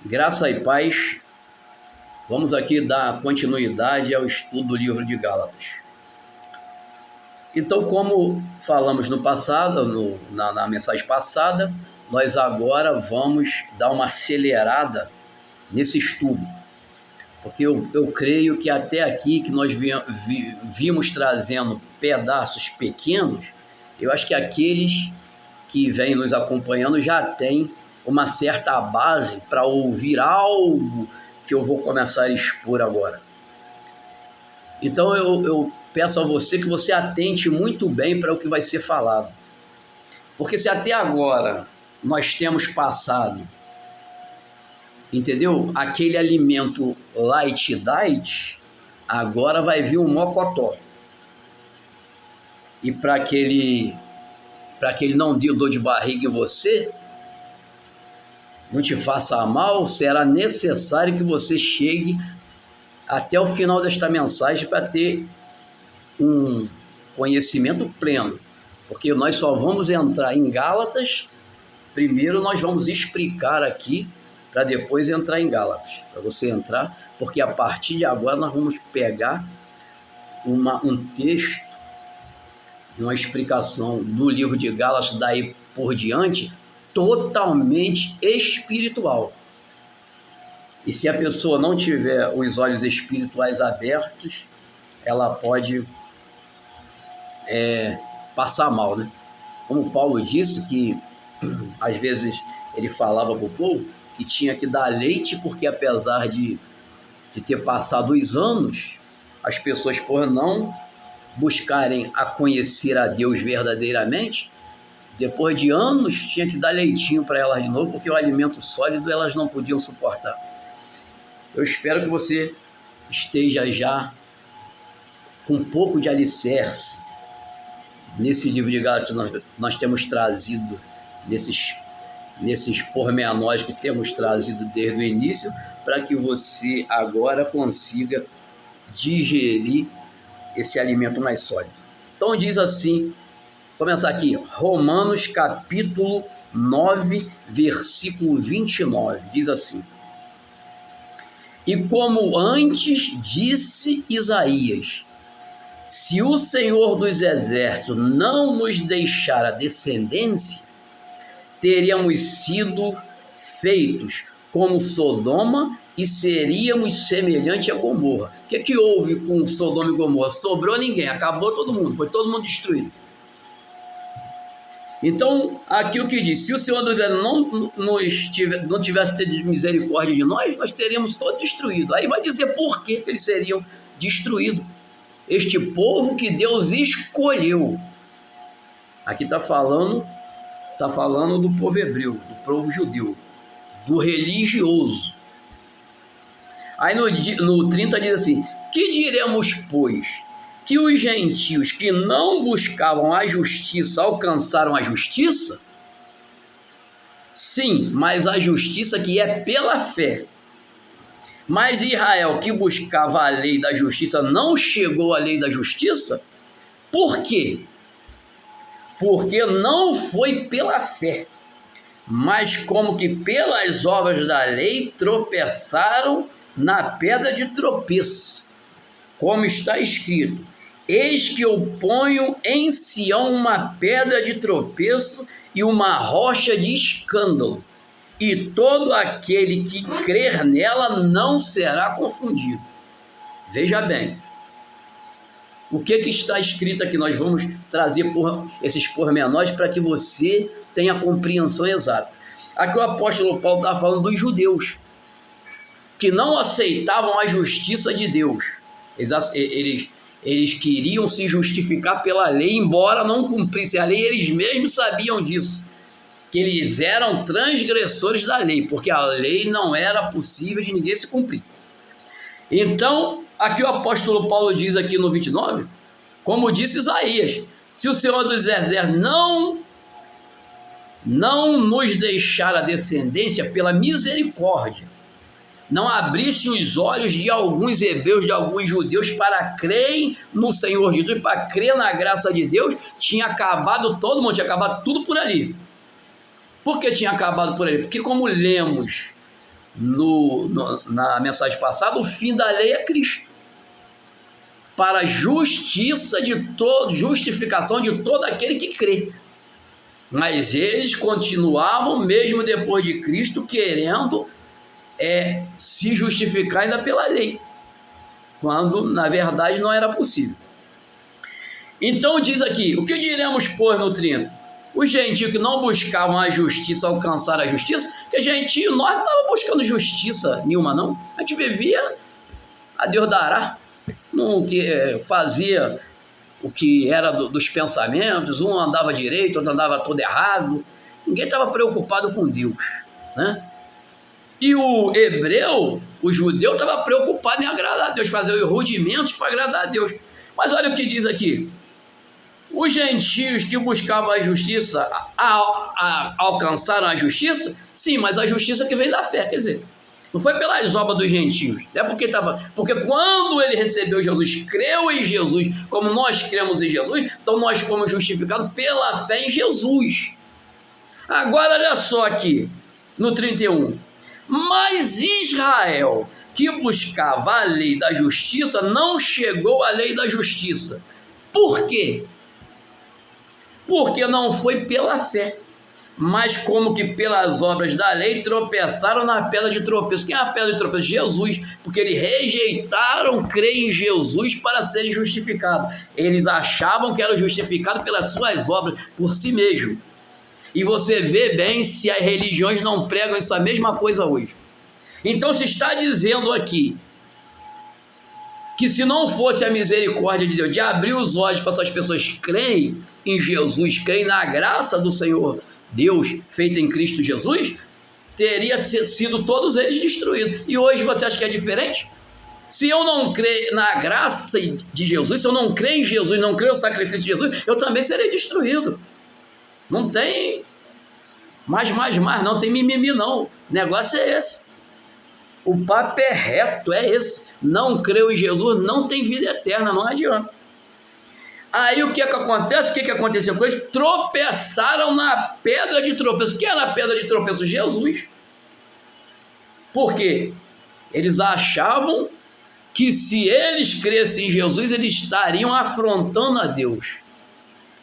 Graça e paz. Vamos aqui dar continuidade ao estudo do livro de Gálatas. Então, como falamos no passado, na mensagem passada, nós agora vamos dar uma acelerada nesse estudo, porque eu creio que até aqui que nós vimos trazendo pedaços pequenos, eu acho que aqueles que vêm nos acompanhando já têm uma certa base para ouvir algo que eu vou começar a expor agora. Então eu peço a você que você atente muito bem para o que vai ser falado. Porque se até agora nós temos passado, entendeu? Aquele alimento light diet, agora vai vir um mocotó. E para que ele não dê dor de barriga em você, não te faça mal, será necessário que você chegue até o final desta mensagem para ter um conhecimento pleno, porque nós só vamos entrar em Gálatas. Primeiro nós vamos explicar aqui, para depois entrar em Gálatas, para você entrar, porque a partir de agora nós vamos pegar um texto, uma explicação do livro de Gálatas, daí por diante, totalmente espiritual. E se a pessoa não tiver os olhos espirituais abertos, ela pode passar mal, né? Como Paulo disse, que às vezes ele falava para o povo que tinha que dar leite, porque apesar de ter passado os anos, as pessoas, por não buscarem a conhecer a Deus verdadeiramente, depois de anos tinha que dar leitinho para elas de novo, porque o alimento sólido elas não podiam suportar. Eu espero que você esteja já com um pouco de alicerce nesse livro de Gálatas. Nós temos trazido nesses pormenores que temos trazido desde o início, para que você agora consiga digerir esse alimento mais sólido. Então diz assim, começar aqui, Romanos capítulo 9, versículo 29, diz assim: e como antes disse Isaías, se o Senhor dos Exércitos não nos deixar a descendência, teríamos sido feitos como Sodoma e seríamos semelhante a Gomorra. O que houve com Sodoma e Gomorra? Sobrou ninguém, acabou todo mundo, foi todo mundo destruído. Então, aqui o que diz, se o Senhor dos Exércitos não tivesse tido misericórdia de nós teríamos todos destruídos. Aí vai dizer por que eles seriam destruídos. Este povo que Deus escolheu. Aqui está falando do povo hebreu, do povo judeu, do religioso. Aí no 30 diz assim, que diremos, pois, que os gentios que não buscavam a justiça alcançaram a justiça? Sim, mas a justiça que é pela fé. Mas Israel, que buscava a lei da justiça, não chegou à lei da justiça? Por quê? Porque não foi pela fé, mas como que pelas obras da lei tropeçaram na pedra de tropeço. Como está escrito, eis que eu ponho em Sião uma pedra de tropeço e uma rocha de escândalo, e todo aquele que crer nela não será confundido. Veja bem, o que está escrito aqui? Nós vamos trazer esses pormenores para que você tenha a compreensão exata. Aqui o apóstolo Paulo está falando dos judeus, que não aceitavam a justiça de Deus. Eles queriam se justificar pela lei, embora não cumprissem a lei, eles mesmos sabiam disso, que eles eram transgressores da lei, porque a lei não era possível de ninguém se cumprir. Então, aqui o apóstolo Paulo diz aqui no 29, como disse Isaías, se o Senhor dos Exércitos não nos deixar a descendência pela misericórdia, não abrisse os olhos de alguns hebreus, de alguns judeus para crerem no Senhor Jesus, para crer na graça de Deus, tinha acabado todo mundo, tinha acabado tudo por ali. Por que tinha acabado por ali? Porque como lemos na mensagem passada, o fim da lei é Cristo, para a justiça justificação de todo aquele que crê. Mas eles continuavam, mesmo depois de Cristo, querendo se justificar ainda pela lei, quando na verdade não era possível. Então diz aqui: o que diremos, pois, no 30? Os gentios que não buscavam a justiça alcançaram a justiça, porque gentio, nós não estávamos buscando justiça nenhuma, não. A gente vivia a Deus dará, no que fazia o que era dos pensamentos, um andava direito, outro andava todo errado. Ninguém estava preocupado com Deus, né? E o hebreu, o judeu, estava preocupado em agradar a Deus, fazer os rudimentos para agradar a Deus. Mas olha o que diz aqui: os gentios que buscavam a justiça alcançaram a justiça? Sim, mas a justiça que vem da fé, quer dizer, não foi pelas obras dos gentios, porque quando ele recebeu Jesus, creu em Jesus, como nós cremos em Jesus, então nós fomos justificados pela fé em Jesus. Agora olha só aqui, no 31, mas Israel, que buscava a lei da justiça, não chegou à lei da justiça. Por quê? Porque não foi pela fé, mas como que pelas obras da lei tropeçaram na pedra de tropeço. Quem é a pedra de tropeço? Jesus, porque eles rejeitaram crer em Jesus para serem justificados. Eles achavam que eram justificados pelas suas obras, por si mesmo. E você vê bem se as religiões não pregam essa mesma coisa hoje. Então se está dizendo aqui que se não fosse a misericórdia de Deus, de abrir os olhos para essas pessoas creem em Jesus, creem na graça do Senhor Deus feita em Cristo Jesus, teria sido todos eles destruídos. E hoje você acha que é diferente? Se eu não crer na graça de Jesus, se eu não crer em Jesus, não crer no sacrifício de Jesus, eu também serei destruído. Não tem não tem mimimi não. O negócio é esse. O papo é reto, é esse. Não creu em Jesus, não tem vida eterna, não adianta. Aí o que é que acontece? O que aconteceu com eles? Tropeçaram na pedra de tropeço. O que era a pedra de tropeço? Jesus. Por quê? Eles achavam que se eles crescem em Jesus, eles estariam afrontando a Deus.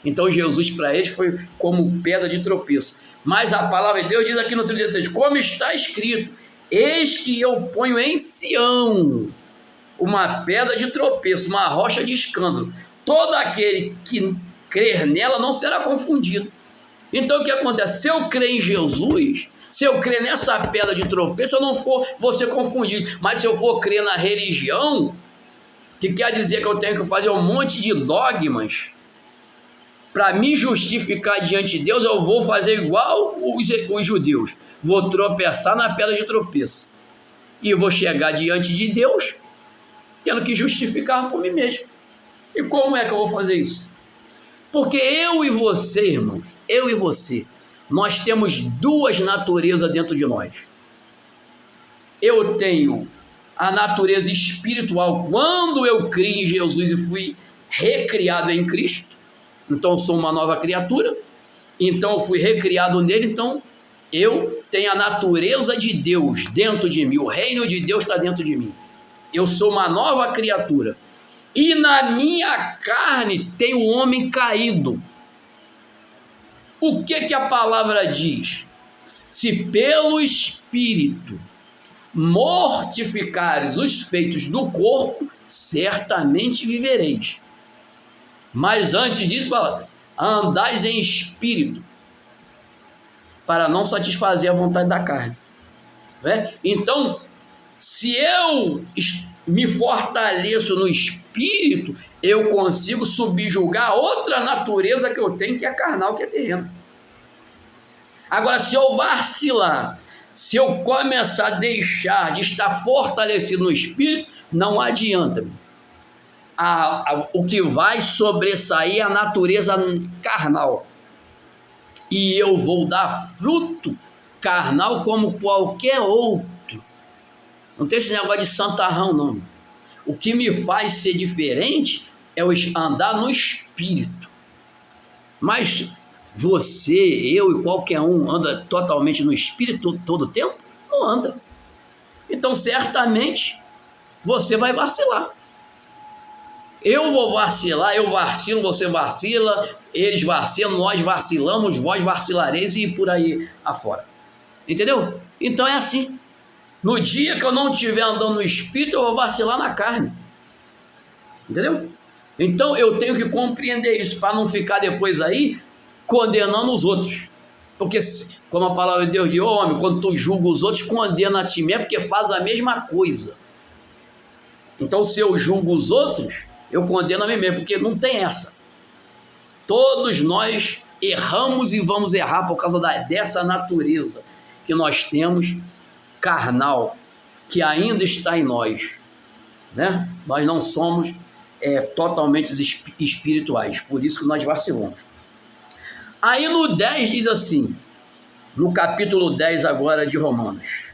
Então Jesus para eles foi como pedra de tropeço. Mas a palavra de Deus diz aqui no 33, como está escrito: eis que eu ponho em Sião uma pedra de tropeço, uma rocha de escândalo. Todo aquele que crer nela não será confundido. Então o que acontece? Se eu crer em Jesus, se eu crer nessa pedra de tropeço, eu não vou ser confundido. Mas se eu for crer na religião, que quer dizer que eu tenho que fazer um monte de dogmas para me justificar diante de Deus, eu vou fazer igual os judeus. Vou tropeçar na pedra de tropeço. E vou chegar diante de Deus tendo que justificar por mim mesmo. E como é que eu vou fazer isso? Porque eu e você, irmãos, eu e você, nós temos duas naturezas dentro de nós. Eu tenho a natureza espiritual quando eu criei em Jesus e fui recriado em Cristo. Então eu sou uma nova criatura. Então eu fui recriado nele. Então eu tenho a natureza de Deus dentro de mim. O reino de Deus está dentro de mim. Eu sou uma nova criatura. E na minha carne tem o homem caído. O que a palavra diz? Se pelo Espírito mortificares os feitos do corpo, certamente vivereis. Mas antes disso, fala, andais em espírito, para não satisfazer a vontade da carne. Né? Então, se eu me fortaleço no espírito, eu consigo subjugar outra natureza que eu tenho, que é carnal, que é terreno. Agora, se eu vacilar, se eu começar a deixar de estar fortalecido no espírito, não adianta. O que vai sobressair é a natureza carnal. E eu vou dar fruto carnal como qualquer outro. Não tem esse negócio de santarrão, não. O que me faz ser diferente é andar no espírito. Mas você, eu e qualquer um anda totalmente no espírito todo o tempo? Não anda. então certamente você vai vacilar. Eu vou vacilar, eu vacilo, você vacila, eles vacilam, nós vacilamos, vós vacilareis e por aí afora. Entendeu? Então é assim. No dia que eu não estiver andando no espírito, eu vou vacilar na carne. Entendeu? Então eu tenho que compreender isso para não ficar depois aí condenando os outros. Porque, como a palavra de Deus diz, homem, quando tu julga os outros, condena a ti mesmo, porque faz a mesma coisa. Então, se eu julgo os outros, eu condeno a mim mesmo, porque não tem essa. Todos nós erramos e vamos errar por causa dessa natureza que nós temos, carnal, que ainda está em nós, né? Nós não somos totalmente espirituais, por isso que nós vacilamos. Aí no 10 diz assim, no capítulo 10 agora de Romanos: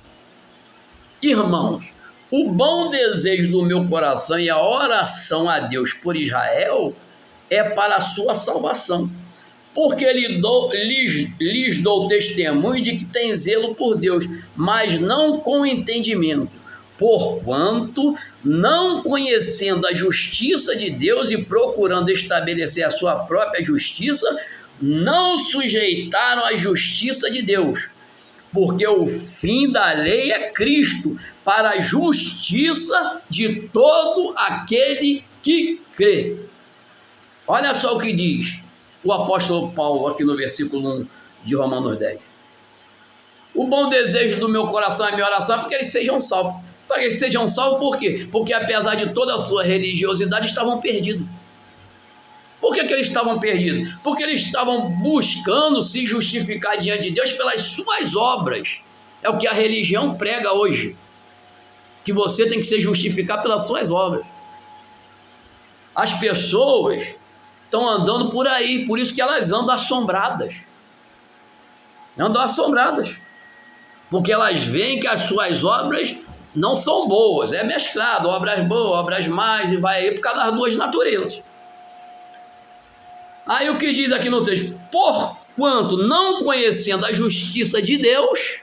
irmãos, o bom desejo do meu coração e a oração a Deus por Israel é para a sua salvação, porque lhes dou testemunho de que tem zelo por Deus, mas não com entendimento, porquanto, não conhecendo a justiça de Deus e procurando estabelecer a sua própria justiça, não sujeitaram a justiça de Deus, porque o fim da lei é Cristo, para a justiça de todo aquele que crê. Olha só o que diz o apóstolo Paulo aqui no versículo 1 de Romanos 10. O bom desejo do meu coração é a minha oração é porque eles sejam salvos. Para que eles sejam salvos por quê? Porque apesar de toda a sua religiosidade, estavam perdidos. Por que eles estavam perdidos? Porque eles estavam buscando se justificar diante de Deus pelas suas obras. É o que a religião prega hoje, que você tem que se justificar pelas suas obras. As pessoas estão andando por aí, por isso que elas andam assombradas. Andam assombradas, porque elas veem que as suas obras não são boas, é mesclado, obras boas, obras más, e vai aí por causa das duas naturezas. Aí o que diz aqui no texto? Porquanto, não conhecendo a justiça de Deus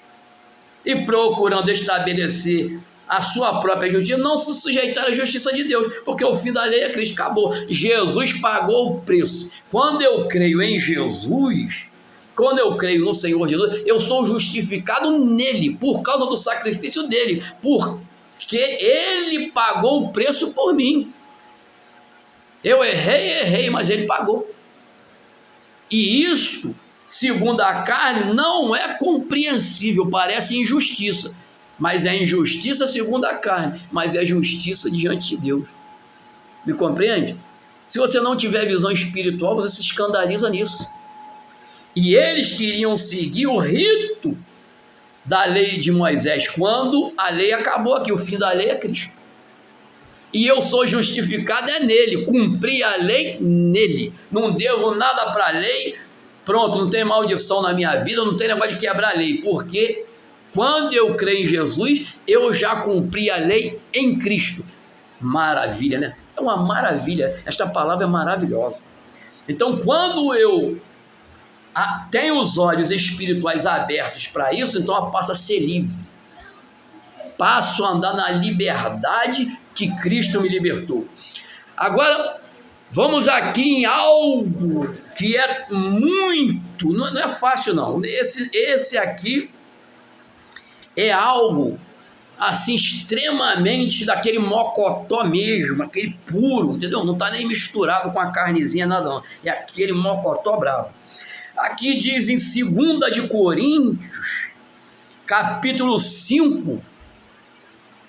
e procurando estabelecer a sua própria justiça, não se sujeitaram à justiça de Deus, porque o fim da lei é Cristo, acabou. Jesus pagou o preço. Quando eu creio em Jesus, quando eu creio no Senhor Jesus, eu sou justificado nele, por causa do sacrifício dele, porque ele pagou o preço por mim. Eu errei, mas ele pagou. E isto, segundo a carne, não é compreensível, parece injustiça, mas é injustiça segundo a carne, mas é justiça diante de Deus. Me compreende? Se você não tiver visão espiritual, você se escandaliza nisso. E eles queriam seguir o rito da lei de Moisés, quando a lei acabou aqui, o fim da lei é Cristo. E eu sou justificado nele, cumpri a lei nele, não devo nada para a lei, pronto, não tem maldição na minha vida, não tem negócio de quebrar a lei, porque quando eu creio em Jesus, eu já cumpri a lei em Cristo. Maravilha, né? É uma maravilha, esta palavra é maravilhosa. Então, quando eu tenho os olhos espirituais abertos para isso, então eu passo a ser livre, passo a andar na liberdade que Cristo me libertou. Agora, vamos aqui em algo que é muito, não é fácil não, esse aqui é algo assim extremamente daquele mocotó mesmo, aquele puro, entendeu? Não está nem misturado com a carnezinha, nada não, é aquele mocotó bravo. Aqui diz em 2 de Coríntios, capítulo 5,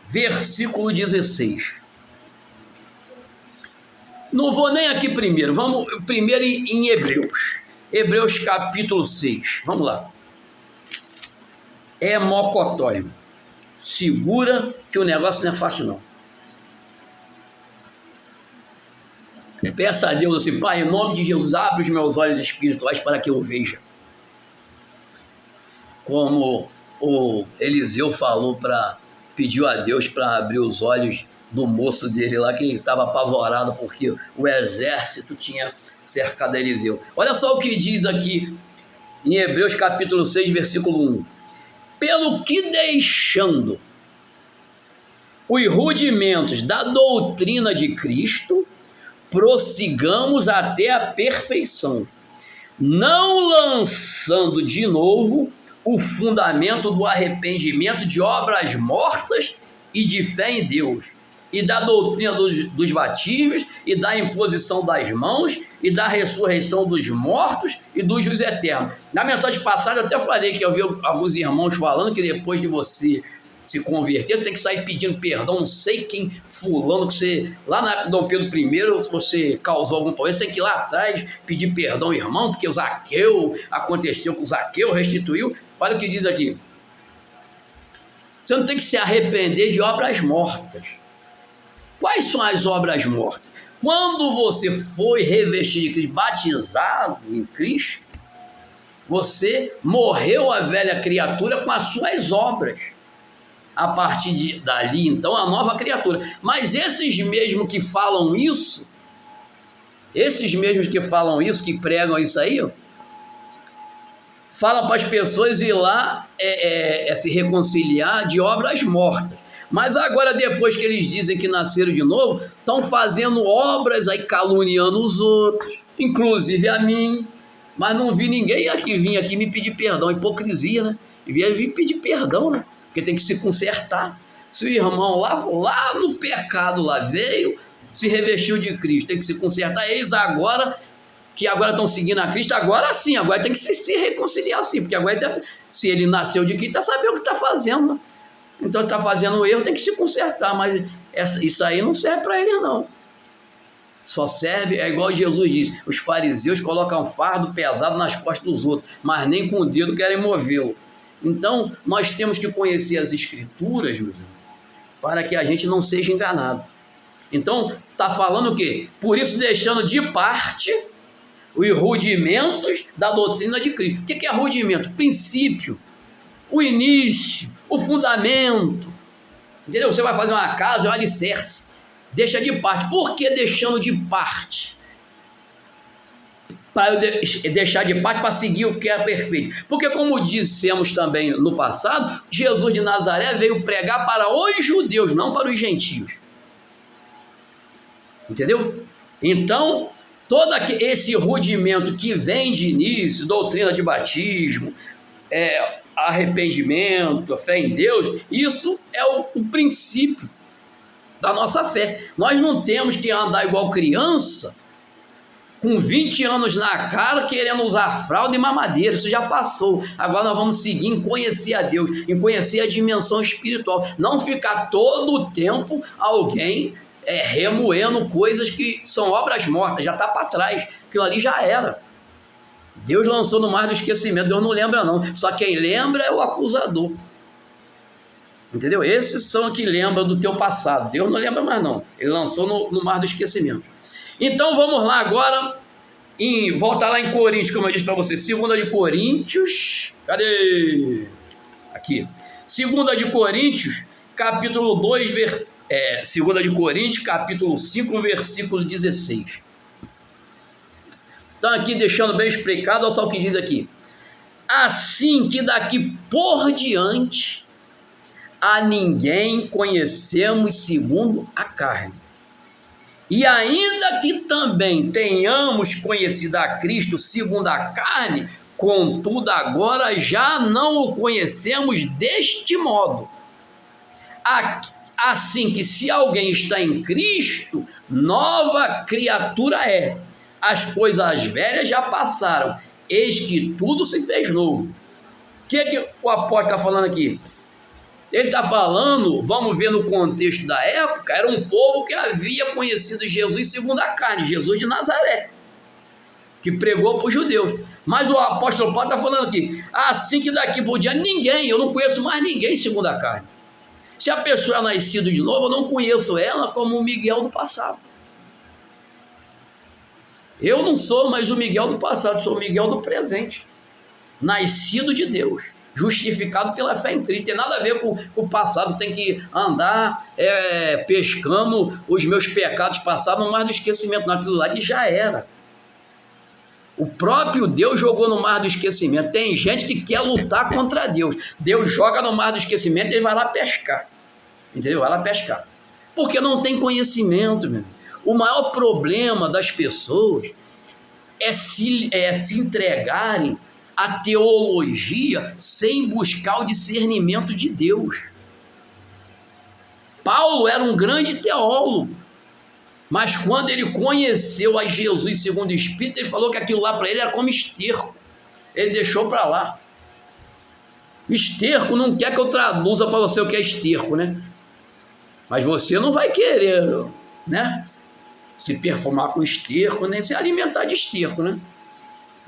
versículo 16. Não vou nem aqui primeiro, vamos primeiro em Hebreus. Hebreus capítulo 6, vamos lá. É mocotó, irmão. Segura que o negócio não é fácil não. Peça a Deus assim, Pai, em nome de Jesus, abre os meus olhos espirituais para que eu veja. Como o Eliseu pediu a Deus para abrir os olhos do moço dele lá, que estava apavorado porque o exército tinha cercado Eliseu. Olha só o que diz aqui em Hebreus capítulo 6, versículo 1. Pelo que deixando os rudimentos da doutrina de Cristo, prossigamos até a perfeição, não lançando de novo o fundamento do arrependimento de obras mortas e de fé em Deus, e da doutrina dos batismos, e da imposição das mãos, e da ressurreição dos mortos e do juízo eterno. Na mensagem passada eu até falei que eu vi alguns irmãos falando que depois de você se converter, você tem que sair pedindo perdão, não sei quem fulano, que você, lá na época de Dom Pedro I, você causou algum problema, você tem que ir lá atrás pedir perdão, irmão, porque o Zaqueu, aconteceu com o Zaqueu, restituiu. Olha o que diz aqui. Você não tem que se arrepender de obras mortas. Quais são as obras mortas? Quando você foi revestido de Cristo, batizado em Cristo, você morreu a velha criatura com as suas obras. A partir dali, então, a nova criatura. Mas esses mesmos que falam isso, que pregam isso aí, ó, falam para as pessoas ir lá se reconciliar de obras mortas. Mas agora, depois que eles dizem que nasceram de novo, estão fazendo obras aí, caluniando os outros, inclusive a mim. Mas não vi ninguém vir aqui me pedir perdão. Hipocrisia, né? E vir pedir perdão, né? Porque tem que se consertar. Se o irmão lá no pecado lá veio, se revestiu de Cristo, tem que se consertar. Eles agora, que agora estão seguindo a Cristo, agora sim, agora tem que se reconciliar sim, porque agora se ele nasceu de Cristo, está sabendo o que está fazendo, né? Então ele está fazendo um erro, tem que se consertar, mas isso aí não serve para ele não. Só serve, é igual Jesus diz, os fariseus colocam fardo pesado nas costas dos outros, mas nem com o dedo querem movê-lo. Então, nós temos que conhecer as Escrituras, meus irmãos, para que a gente não seja enganado. Então, está falando o quê? Por isso, deixando de parte os rudimentos da doutrina de Cristo. O que é rudimento? Princípio, o início, o fundamento. Entendeu? Você vai fazer uma casa, é um alicerce. Deixa de parte. Por que deixando de parte? Para eu deixar de parte para seguir o que é perfeito. Porque, como dissemos também no passado, Jesus de Nazaré veio pregar para os judeus, não para os gentios. Entendeu? Então, todo esse rudimento que vem de início, doutrina de batismo, arrependimento, fé em Deus, isso é o princípio da nossa fé. Nós não temos que andar igual criança, com 20 anos na cara, querendo usar fralda e mamadeira. Isso já passou. Agora nós vamos seguir em conhecer a Deus, em conhecer a dimensão espiritual. Não ficar todo o tempo alguém remoendo coisas que são obras mortas, já está para trás. Aquilo ali já era. Deus lançou no mar do esquecimento. Deus não lembra não. Só quem lembra é o acusador. Entendeu? Esses são que lembram do teu passado. Deus não lembra mais não. Ele lançou no mar do esquecimento. Então vamos lá agora, volta lá em Coríntios, como eu disse para você, 2 de Coríntios, cadê? Aqui, 2 de Coríntios, capítulo 2, 2 de Coríntios, capítulo 5, versículo 16. Então aqui, deixando bem explicado, olha só o que diz aqui. Assim que daqui por diante, a ninguém conhecemos segundo a carne. E ainda que também tenhamos conhecido a Cristo segundo a carne, contudo agora já não o conhecemos deste modo. Assim que se alguém está em Cristo, nova criatura é. As coisas velhas já passaram, eis que tudo se fez novo. O que o apóstolo está falando aqui? Ele está falando, vamos ver no contexto da época, era um povo que havia conhecido Jesus segundo a carne, Jesus de Nazaré, que pregou para os judeus. Mas o apóstolo Paulo está falando aqui, assim que daqui por diante eu não conheço mais ninguém segundo a carne. Se a pessoa é nascida de novo, eu não conheço ela como o Miguel do passado. Eu não sou mais o Miguel do passado, sou o Miguel do presente, nascido de Deus, justificado pela fé em Cristo. Tem nada a ver com o passado, tem que andar pescando os meus pecados passados no mar do esquecimento. Naquilo lá ele já era. O próprio Deus jogou no mar do esquecimento. Tem gente que quer lutar contra Deus. Deus joga no mar do esquecimento e ele vai lá pescar. entendeu? Vai lá pescar. Porque não tem conhecimento, meu. O maior problema das pessoas é se entregarem à teologia sem buscar o discernimento de Deus. Paulo era um grande teólogo, mas quando ele conheceu a Jesus segundo o Espírito, ele falou que aquilo lá para ele era como esterco. Ele deixou para lá. Esterco não quer que eu traduza para você o que é esterco, né? Mas você não vai querer, né? Se perfumar com esterco, nem se alimentar de esterco, né?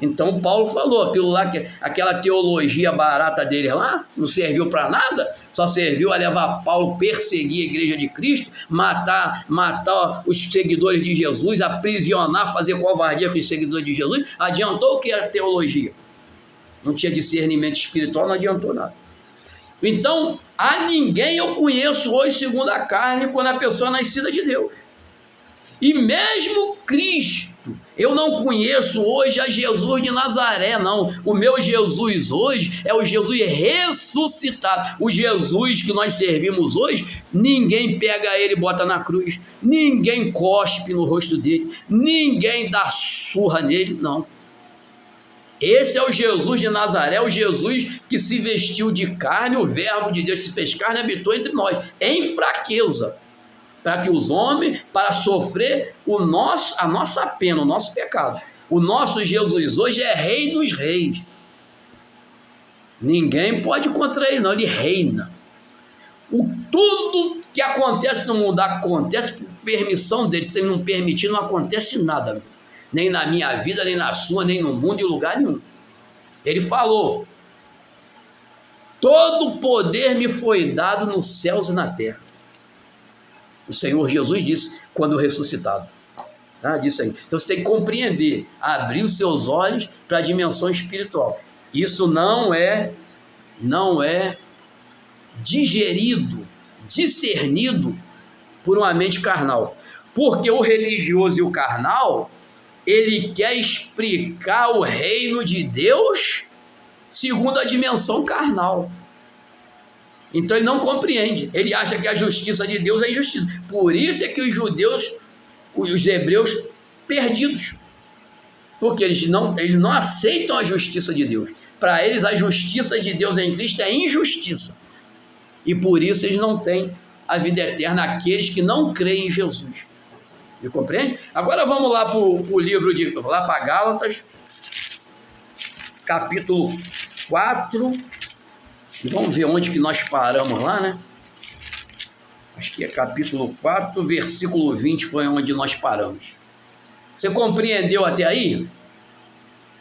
Então Paulo falou, aquilo lá, aquela teologia barata deles lá, não serviu para nada, só serviu a levar Paulo a perseguir a igreja de Cristo, matar os seguidores de Jesus, aprisionar, fazer covardia com os seguidores de Jesus. Adiantou o que a teologia? Não tinha discernimento espiritual, não adiantou nada. Então, a ninguém eu conheço hoje segundo a carne, quando a pessoa é nascida de Deus. E mesmo Cristo, eu não conheço hoje a Jesus de Nazaré, não. O meu Jesus hoje é o Jesus ressuscitado. O Jesus que nós servimos hoje, ninguém pega ele e bota na cruz, ninguém cospe no rosto dele, ninguém dá surra nele, não. Esse é o Jesus de Nazaré, o Jesus que se vestiu de carne, o verbo de Deus se fez carne e habitou entre nós, em fraqueza, para que os homens, para sofrer a nossa pena, o nosso pecado. O nosso Jesus hoje é Rei dos Reis. Ninguém pode contra ele, não, ele reina. Tudo que acontece no mundo acontece por permissão dele. Se ele não permitir, não acontece nada, nem na minha vida, nem na sua, nem no mundo, em lugar nenhum. Ele falou: todo poder me foi dado nos céus e na terra. O Senhor Jesus disse quando ressuscitado. Disse aí. Então você tem que compreender, abrir os seus olhos para a dimensão espiritual. Isso não é digerido, discernido por uma mente carnal. Porque o religioso e o carnal, ele quer explicar o reino de Deus segundo a dimensão carnal. Então ele não compreende, ele acha que a justiça de Deus é injustiça. Por isso é que os judeus, os hebreus, perdidos, porque eles não aceitam a justiça de Deus. Para eles a justiça de Deus em Cristo é injustiça, e por isso eles não têm a vida eterna, aqueles que não creem em Jesus. Me compreende? Agora vamos lá para o livro lá para Gálatas, capítulo 4, e vamos ver onde que nós paramos lá, né? Acho que é capítulo 4, versículo 20 foi onde nós paramos. Você compreendeu até aí?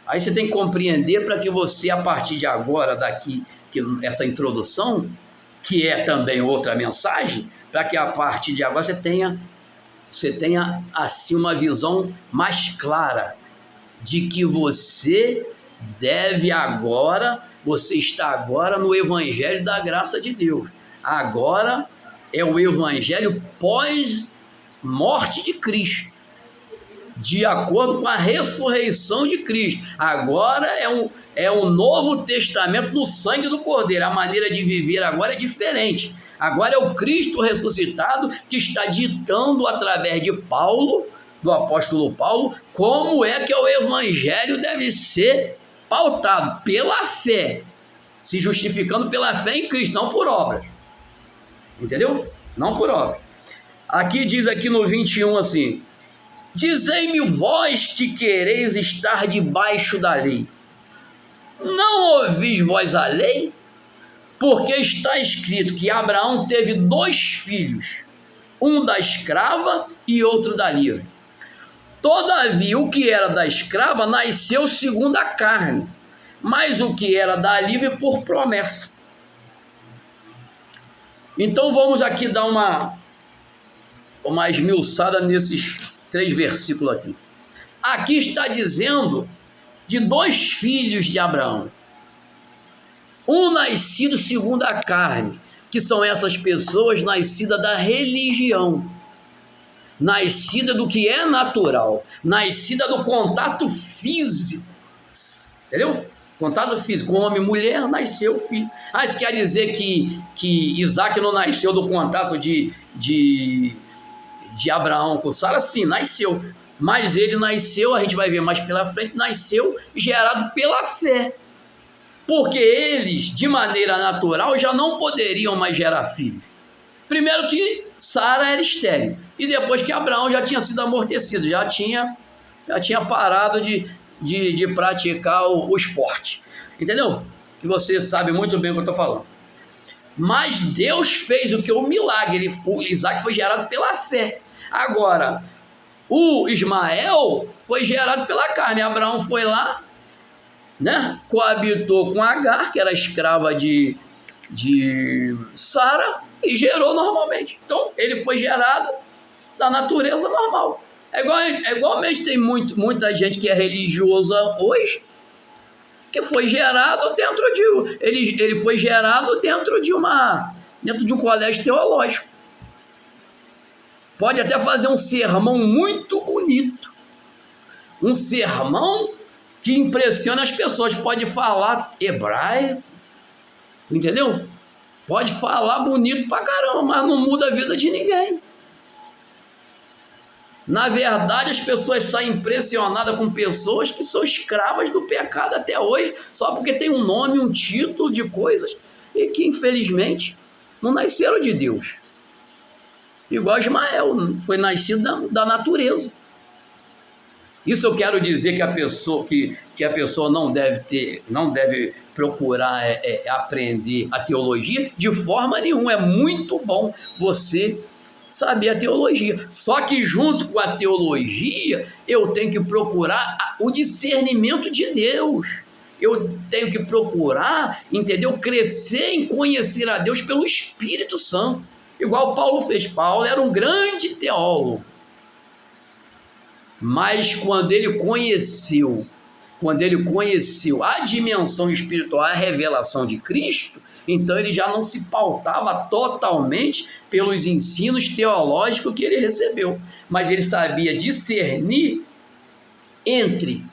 Aí você tem que compreender para que você, a partir de agora, essa introdução, que é também outra mensagem, para que a partir de agora você tenha assim uma visão mais clara de que você está agora no Evangelho da graça de Deus. Agora é o Evangelho pós-morte de Cristo, de acordo com a ressurreição de Cristo. Agora é um Novo Testamento no sangue do Cordeiro. A maneira de viver agora é diferente. Agora é o Cristo ressuscitado que está ditando através de Paulo, do apóstolo Paulo, como é que o Evangelho deve ser pautado pela fé, se justificando pela fé em Cristo, não por obras. Entendeu? Não por obras. Aqui diz aqui no 21 assim: dizei-me vós que quereis estar debaixo da lei, não ouvis vós a lei? Porque está escrito que Abraão teve 2 filhos, um da escrava e outro da livre. Todavia, o que era da escrava nasceu segundo a carne, mas o que era da livre por promessa. Então vamos aqui dar uma esmiuçada nesses 3 versículos aqui. Aqui está dizendo de 2 filhos de Abraão. Um nascido segundo a carne, que são essas pessoas nascidas da religião, nascida do que é natural, nascida do contato físico, entendeu? Contato físico, homem e mulher, nasceu o filho. Ah, isso quer dizer que Isaac não nasceu do contato de Abraão com Sara? Sim, nasceu. Mas ele nasceu, a gente vai ver mais pela frente, nasceu gerado pela fé. Porque eles, de maneira natural, já não poderiam mais gerar filhos. Primeiro que Sara era estéril. E depois que Abraão já tinha sido amortecido, já tinha parado de praticar o esporte. Entendeu? Que você sabe muito bem o que eu estou falando. Mas Deus fez o que? O milagre. O Isaac foi gerado pela fé. Agora, o Ismael foi gerado pela carne. Abraão foi lá, né? Coabitou com Agar, que era escrava de Sara, e gerou normalmente. Então, ele foi gerado da natureza normal. Igualmente tem muita gente que é religiosa hoje, que foi gerado dentro de... Ele foi gerado dentro de um colégio teológico. Pode até fazer um sermão muito bonito. Um sermão que impressiona as pessoas. Pode falar hebraico, entendeu? Pode falar bonito pra caramba, mas não muda a vida de ninguém. Na verdade, as pessoas saem impressionadas com pessoas que são escravas do pecado até hoje, só porque tem um nome, um título de coisas, e que, infelizmente, não nasceram de Deus. Igual Ismael, foi nascido da natureza. Isso eu quero dizer que a pessoa não deve procurar aprender a teologia de forma nenhuma. É muito bom você saber a teologia. Só que junto com a teologia, eu tenho que procurar o discernimento de Deus. Eu tenho que procurar, entendeu? Crescer em conhecer a Deus pelo Espírito Santo. Igual Paulo fez. Paulo era um grande teólogo. Mas quando ele conheceu a dimensão espiritual, a revelação de Cristo, então ele já não se pautava totalmente pelos ensinos teológicos que ele recebeu, mas ele sabia discernir entre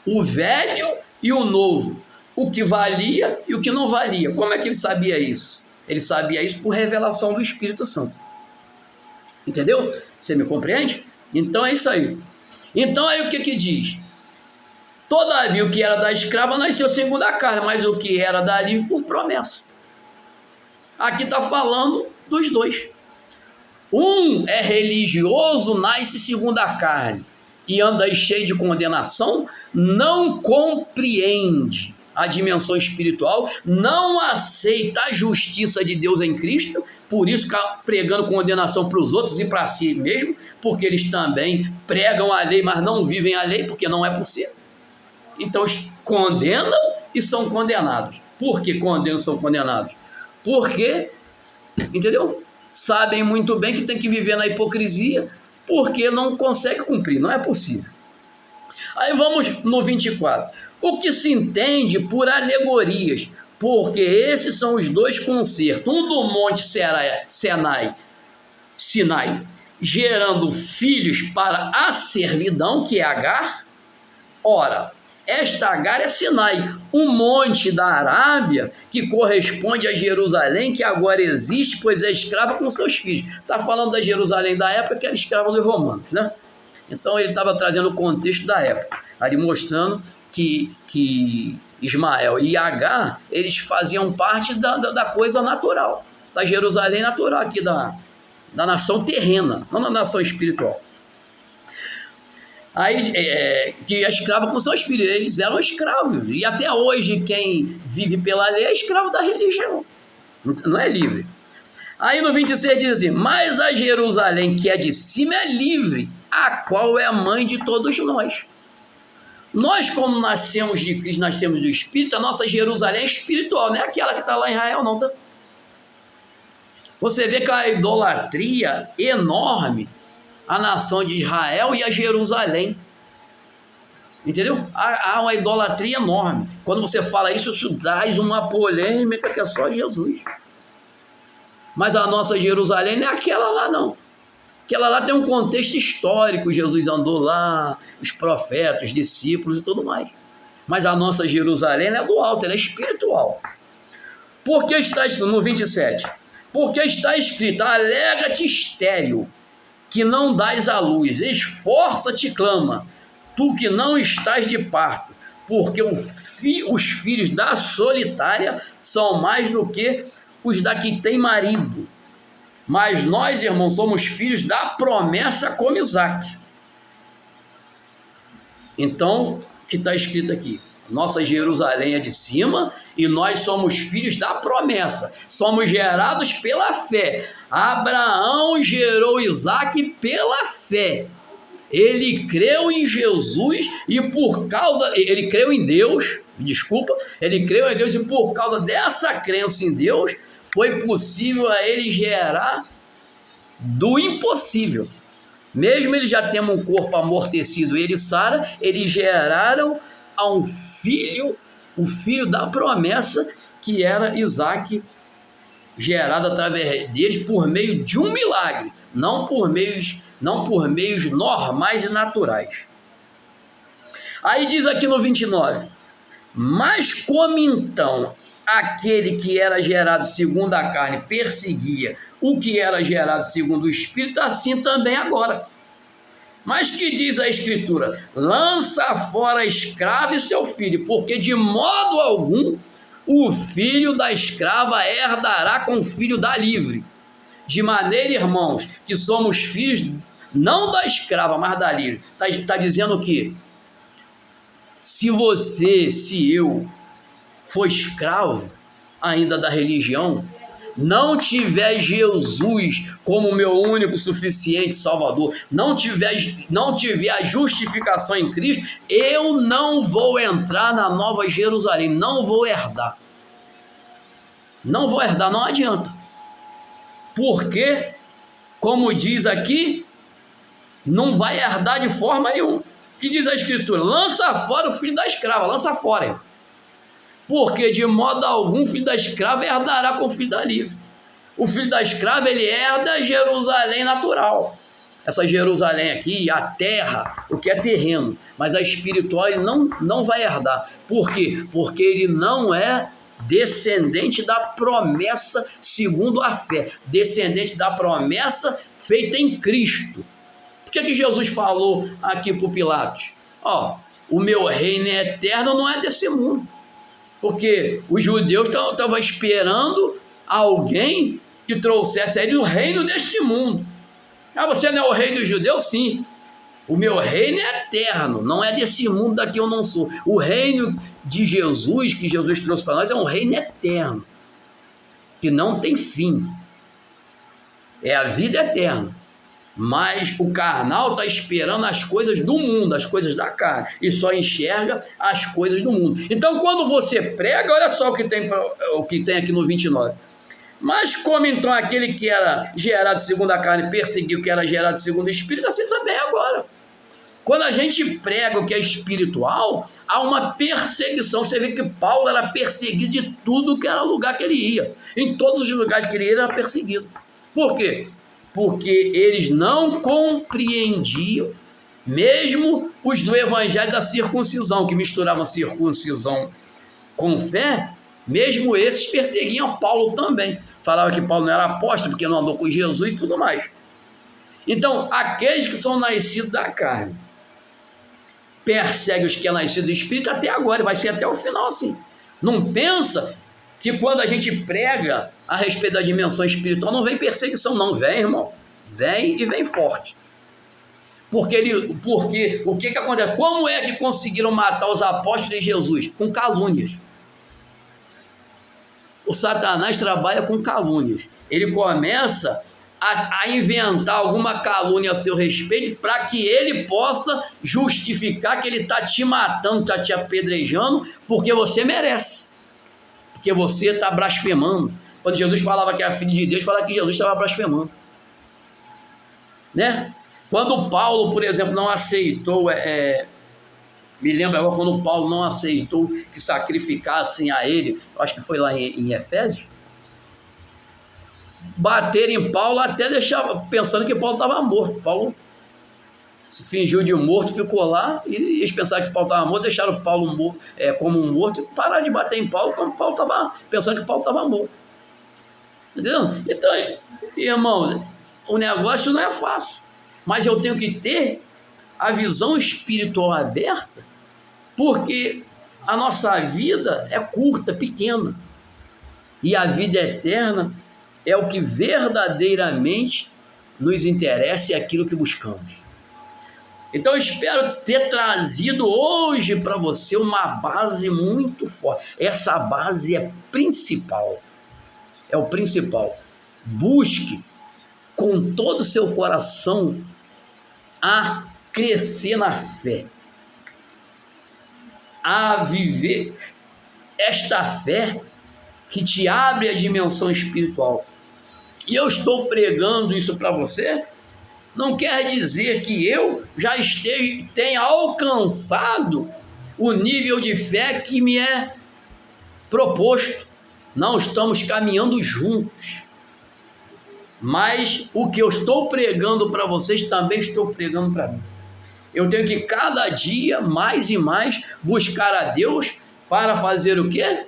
o velho e o novo, o que valia e o que não valia. Como é que ele sabia isso? Ele sabia isso por revelação do Espírito Santo. Entendeu? Você me compreende? Então é isso aí. Então aí o que diz? Todavia o que era da escrava nasceu segundo a carne, mas o que era da livre por promessa. Aqui está falando dos dois. Um é religioso, nasce segundo a carne e anda cheio de condenação, não compreende a dimensão espiritual, não aceita a justiça de Deus em Cristo, por isso fica pregando condenação para os outros e para si mesmo, porque eles também pregam a lei, mas não vivem a lei, porque não é possível. Então condenam e são condenados. Por que condenam e são condenados? Porque, entendeu? Sabem muito bem que tem que viver na hipocrisia, porque não consegue cumprir, não é possível. Aí vamos no 24. O que se entende por alegorias, porque esses são os dois concertos, um do monte Sinai, gerando filhos para a servidão, que é Agar. Ora, esta Agar é Sinai, um monte da Arábia, que corresponde a Jerusalém, que agora existe, pois é escrava com seus filhos. Está falando da Jerusalém da época, que era escrava dos romanos, né? Então ele estava trazendo o contexto da época, ali mostrando que Ismael e Agar, eles faziam parte da coisa natural, da Jerusalém natural, aqui da nação terrena, não da nação espiritual. Aí, que é escrava com seus filhos, eles eram escravos, e até hoje quem vive pela lei é escravo da religião, não é livre. Aí no 26 diz assim, mas a Jerusalém que é de cima é livre, a qual é a mãe de todos nós. Nós, como nascemos de Cristo, nascemos do Espírito, a nossa Jerusalém é espiritual, não é aquela que está lá em Israel, não, tá? Você vê que a idolatria enorme, a nação de Israel e a Jerusalém, entendeu? Há uma idolatria enorme. Quando você fala isso, isso traz uma polêmica que é só Jesus. Mas a nossa Jerusalém não é aquela lá, não. Aquela lá tem um contexto histórico, Jesus andou lá, os profetas, os discípulos e tudo mais. Mas a nossa Jerusalém é do alto, ela é espiritual. Porque está escrito, no 27, porque está escrito, alegra-te estéril, que não dás à luz, esforça-te, clama, tu que não estás de parto, porque os filhos da solitária são mais do que os da que tem marido. Mas nós, irmãos, somos filhos da promessa como Isaque. Então, o que está escrito aqui? Nossa Jerusalém é de cima e nós somos filhos da promessa. Somos gerados pela fé. Abraão gerou Isaque pela fé. Ele creu em Jesus e por causa... Ele creu em Deus, ele creu em Deus e por causa dessa crença em Deus, foi possível a ele gerar do impossível. Mesmo ele já tendo um corpo amortecido, ele e Sara, eles geraram a um filho, o filho da promessa, que era Isaque, gerado através deles por meio de um milagre, não por meios normais e naturais. Aí diz aqui no 29, mas como então aquele que era gerado segundo a carne perseguia o que era gerado segundo o Espírito, assim também agora. Mas que diz a Escritura? Lança fora a escrava e seu filho, porque de modo algum o filho da escrava herdará com o filho da livre. De maneira, irmãos, que somos filhos não da escrava, mas da livre. Está dizendo que se eu for escravo ainda da religião, não tiver Jesus como meu único suficiente Salvador, não tiver a justificação em Cristo, eu não vou entrar na Nova Jerusalém, não vou herdar. Não vou herdar, não adianta. Porque, como diz aqui, não vai herdar de forma nenhuma. O que diz a Escritura? Lança fora o filho da escrava, lança fora. Porque de modo algum o filho da escrava herdará com o filho da livre. O filho da escrava, ele herda a Jerusalém natural. Essa Jerusalém aqui, a terra, o que é terreno, mas a espiritual ele não vai herdar. Por quê? Porque ele não é descendente da promessa segundo a fé, descendente da promessa feita em Cristo. Por que Jesus falou aqui para o Pilatos? O meu reino é eterno, não é desse mundo. Porque os judeus estavam esperando alguém que trouxesse a ele o reino deste mundo. Você não é o rei dos judeus? Sim. O meu reino é eterno, não é desse mundo daqui eu não sou. O reino de Jesus, que Jesus trouxe para nós, é um reino eterno, que não tem fim. É a vida eterna. Mas o carnal está esperando as coisas do mundo, as coisas da carne, e só enxerga as coisas do mundo. Então, quando você prega, olha só o que tem aqui no 29. Mas como então aquele que era gerado segundo a carne perseguiu o que era gerado segundo o Espírito, assim também agora. Quando a gente prega o que é espiritual, há uma perseguição. Você vê que Paulo era perseguido de tudo que era lugar que ele ia. Em todos os lugares que ele ia, ele era perseguido. Por quê? Porque eles não compreendiam, mesmo os do evangelho da circuncisão, que misturavam circuncisão com fé, mesmo esses perseguiam Paulo também. Falavam que Paulo não era apóstolo, porque não andou com Jesus e tudo mais. Então, aqueles que são nascidos da carne, perseguem os que é nascido do Espírito até agora, vai ser até o final assim. Não pensa que quando a gente prega a respeito da dimensão espiritual, não vem perseguição, não. Vem, irmão. Vem e vem forte. Porque o que acontece? Como é que conseguiram matar os apóstolos de Jesus? Com calúnias. O Satanás trabalha com calúnias. Ele começa a inventar alguma calúnia a seu respeito para que ele possa justificar que ele está te matando, está te apedrejando, porque você merece. Porque você está blasfemando. Quando Jesus falava que era filho de Deus, falava que Jesus estava blasfemando. Né? Quando Paulo, por exemplo, não aceitou, me lembro agora quando Paulo não aceitou que sacrificassem a ele, acho que foi lá em Efésios, bateram em Paulo até deixar, pensando que Paulo estava morto. Paulo se fingiu de morto, ficou lá, e eles pensaram que Paulo estava morto, deixaram Paulo como um morto, e pararam de bater em Paulo, como Paulo estava pensando que Paulo estava morto. Entendeu? Então, irmão, o negócio não é fácil, mas eu tenho que ter a visão espiritual aberta, porque a nossa vida é curta, pequena, e a vida eterna é o que verdadeiramente nos interessa e é aquilo que buscamos. Então eu espero ter trazido hoje para você uma base muito forte. Essa base é principal, é o principal. Busque com todo o seu coração a crescer na fé, a viver esta fé que te abre a dimensão espiritual. E eu estou pregando isso para você, não quer dizer que eu já tenha alcançado o nível de fé que me é proposto. Não, estamos caminhando juntos. Mas o que eu estou pregando para vocês, também estou pregando para mim. Eu tenho que cada dia, mais e mais, buscar a Deus para fazer o quê?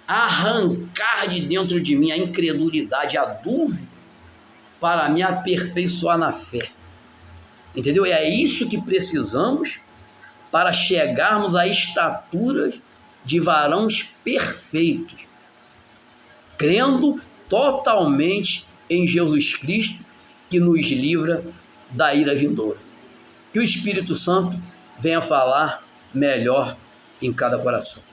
Arrancar de dentro de mim a incredulidade, a dúvida, para me aperfeiçoar na fé. Entendeu? E é isso que precisamos para chegarmos à estatura de varões perfeitos, crendo totalmente em Jesus Cristo, que nos livra da ira vindoura. Que o Espírito Santo venha falar melhor em cada coração.